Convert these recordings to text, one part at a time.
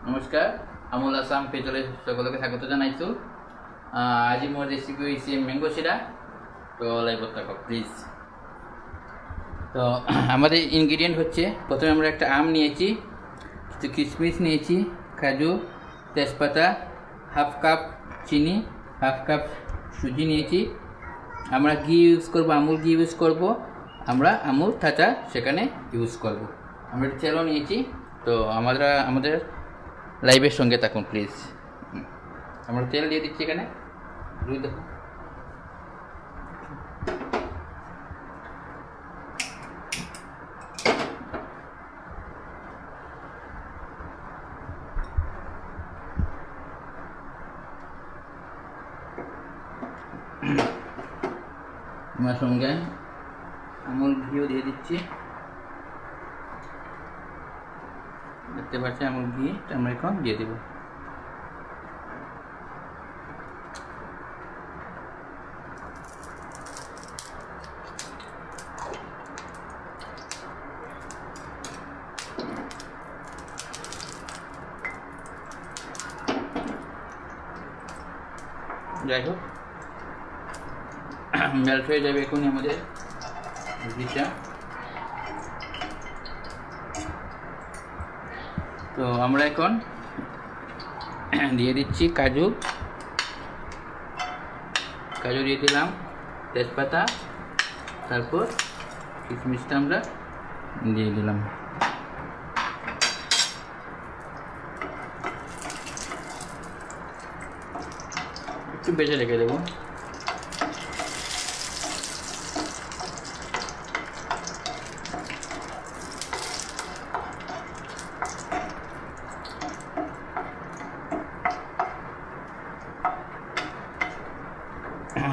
নমস্কাৰ আমুল আসাম পেজলৈ সকলোকে স্বাগত জনাইছোঁ। আজি মোৰ ৰেচিপি হৈছে ম্যাঙ্গো চিৰা। তো লাইভত থাকো প্লিজ। তো আমাদের ইনগ্রিডিয়েন্ট হচ্ছে, প্রথমে আমরা একটা আম নিয়েছি, কিছু কিশমিশ নিয়েছি, কাজু, তেজপাতা, হাফ কাপ চিনি, হাফ কাপ সুজি নিয়েছি। আমরা ঘি ইউজ করব, আমুল ঘি ইউজ করব, আমরা আমুল তাজা সেখানে ইউজ করব। আমরা তেলও নিয়েছি। তো আমাদের লাইভের সঙ্গে থাকুন প্লিজ। আমরা তেল দিয়ে দিচ্ছি এখানে, দেখুন। আমার সঙ্গে আমুল ঘিও দিয়ে দিচ্ছি, দেখতে পাচ্ছি আমুল ঘি আমরা এখন দিয়ে দেব। যাই হোক, মেল্ট হয়ে যাবে এখনই আমাদের ঘিটা। তো আমরা এখন দিয়ে দিচ্ছি কাজু দিয়ে দিলাম, তেজপাতা, তারপর কিশমিশটা আমরা দিয়ে দিলাম। একটু বেজে রেখে দেবো।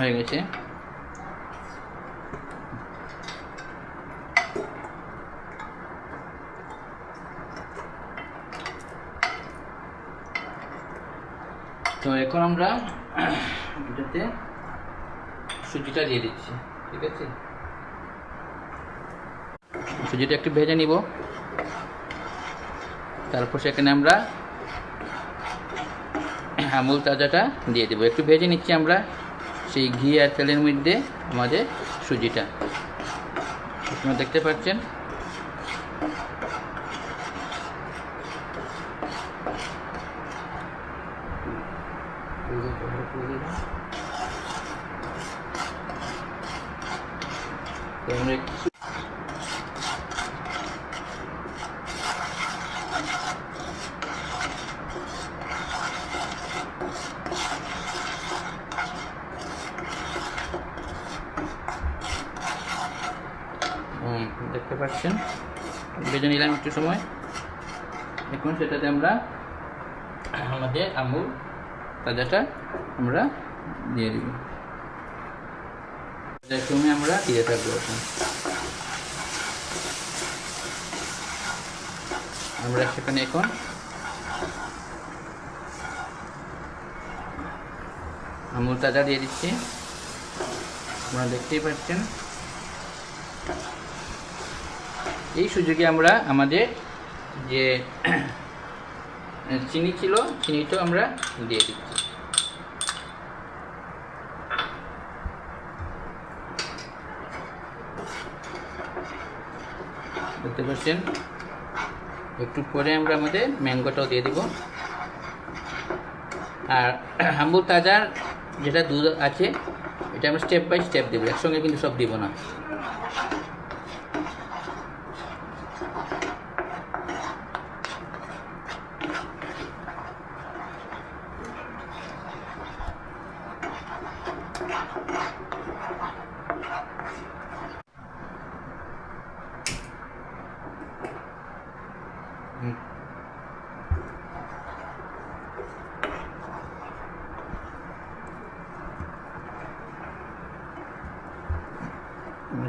হয়ে গেছে। তো এখন আমরা এটাতে সুজিটা দিয়ে দিচ্ছি, ঠিক আছে। সুজিটা একটু ভেজে নিব, তারপর সেখানে আমরা আমুল তাজাটা দিয়ে দেবো। একটু ভেজে নিচ্ছি আমরা সেই ঘি আর তেলের মধ্যে আমাদের সুজিটা, আপনারা দেখতে পাচ্ছেন। দেখতে পাচ্ছেন ভেজে নিলাম একটু সময়। এখন সেটাতে আমরা আমাদের আমুল তাজাটা আমরা দিয়ে দিব। সময় আমরা দিয়ে থাকবো। এখন আমরা সেখানে এখন আমুল তাজা দিয়ে দিচ্ছি, আপনারা দেখতেই পাচ্ছেন। এই সুযোগে আমরা আমাদের যে চিনি ছিল, চিনিটাও আমরা দিয়ে দিচ্ছি। দেখতে পাচ্ছেন। একটু পরে আমরা আমাদের ম্যাঙ্গোটাও দিয়ে দিব। আর আমুল তাজার যেটা দুধ আছে, এটা আমরা স্টেপ বাই স্টেপ দেবো, একসঙ্গে কিন্তু সব দিব না।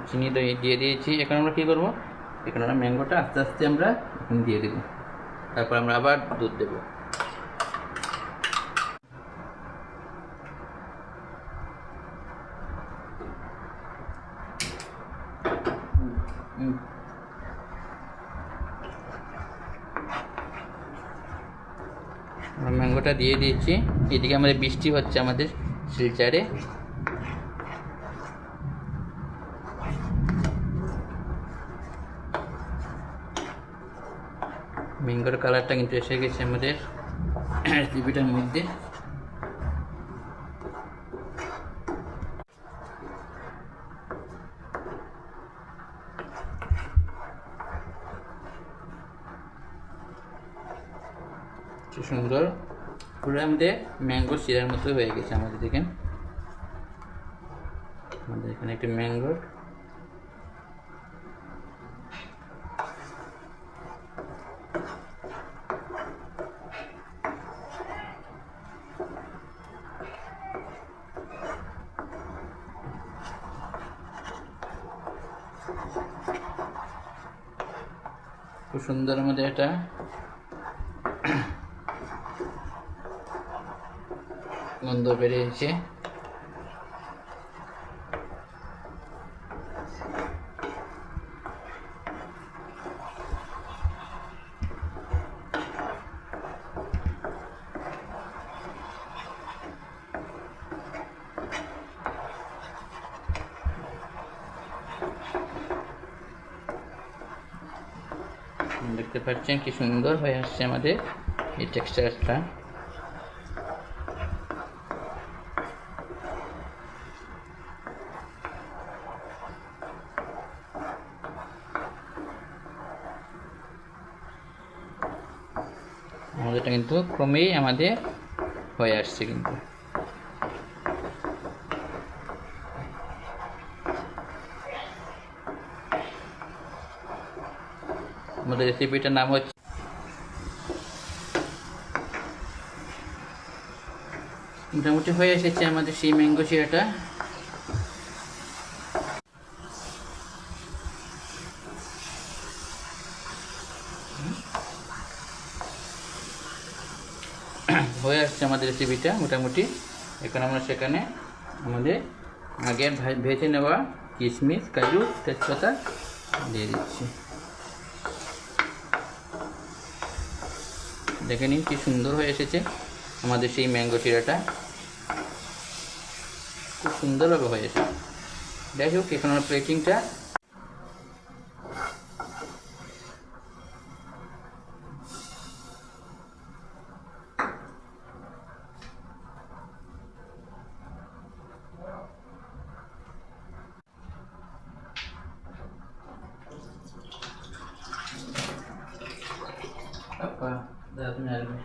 চিনি দিয়ে দিয়েছি। এখন আমরা কী করবো, এখন আমরা ম্যাঙ্গোটা আস্তে আস্তে আমরা এখন দিয়ে দেবো, তারপর আমরা আবার দুধ দেবো। ম্যাঙ্গোটা দিয়ে দিয়েছি। এদিকে আমাদের বৃষ্টি হচ্ছে আমাদের শিলচরে। ম্যাঙ্গোর কালারটা কিন্তু এসে গেছে আমাদের রেসিপিটার মধ্যে। কি সুন্দর পুরো আমাদের ম্যাঙ্গো সিরার মতো হয়ে গেছে। আমাদের দেখেন, আমাদের এখানে একটা ম্যাঙ্গো খুব সুন্দর আমাদের এটা গন্ধ বেরিয়েছে। দেখতে পাচ্ছেন কি সুন্দর হয়ে আসছে আমাদের এই টেক্সচারটা। আমাদেরটা কিন্তু ক্রমেই আমাদের হয়ে আসছে কিন্তু। আমাদের রেসিপিটার নাম হচ্ছে মোটামুটি হয়ে এসেছে আমাদের সেই ম্যাঙ্গো শিরাটা। হয়ে আসছে আমাদের রেসিপিটা মোটামুটি। এখন আমরা সেখানে আমাদের আগে ভেজে নেওয়া কিশমিশ, কাজু, তেজপাতা দিয়ে দিচ্ছি। দেখে নিন কি সুন্দর হয়ে এসেছে আমাদের সেই ম্যাঙ্গো শিরাটা, খুব সুন্দরভাবে হয়ে এসেছে। যাই হোক, এখন আমরা প্লেটিংটা apa dalamnya ada.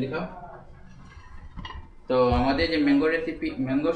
दिखाओ। तो हमारे जो मैंगो रेसिपी मैंगो